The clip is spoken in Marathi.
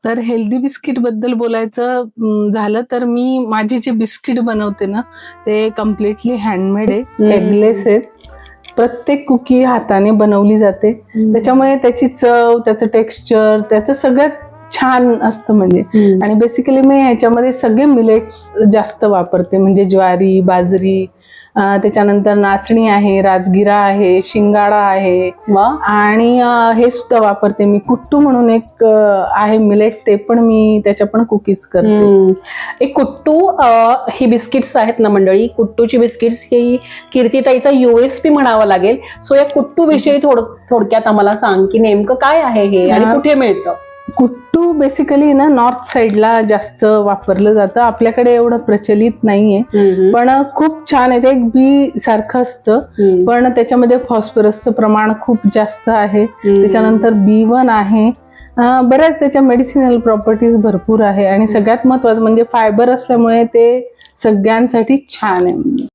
तर हेल्दी बिस्किट बद्दल बोलायचं झालं तर मी माझी जे बिस्किट बनवते ना ते कम्प्लिटली हँडमेड आहे, एगलेस आहेत. प्रत्येक कुकी हाताने बनवली जाते, त्याच्यामुळे त्याची चव, त्याचं टेक्स्चर, त्याचं सगळ्यात छान असतं म्हणजे. आणि बेसिकली मी ह्याच्यामध्ये सगळे मिलेट्स जास्त वापरते, म्हणजे ज्वारी, बाजरी, त्याच्यानंतर नाचणी आहे, राजगिरा आहे, शिंगाडा आहे आणि हे सुद्धा वापरते मी. कुट्टू म्हणून एक आहे मिलेट, ते पण मी त्याच्या पण कुकीज करते. एक कुट्टू ही बिस्किट्स आहेत ना मंडळी, कुट्टूची बिस्किट्स ही कीर्तिताईचा USP म्हणावा लागेल. सो या कुट्टू विषयी थोडक्यात आम्हाला सांग की नेमकं काय आहे हे आणि कुठे मिळतं. कुट्टू बेसिकली ना नॉर्थ साइडला जास्त वापरलं जातं, आपल्याकडे एवढं प्रचलित नाहीये, पण खूप छान आहे. ते एक बी सारखं असतं, पण त्याच्यामध्ये फॉस्फरसचं प्रमाण खूप जास्त आहे. त्याच्यानंतर B1 आहे, बऱ्याच त्याच्या मेडिसिनल प्रॉपर्टीज भरपूर आहे आणि सगळ्यात महत्वाचं म्हणजे फायबर असल्यामुळे ते सगळ्यांसाठी छान आहे.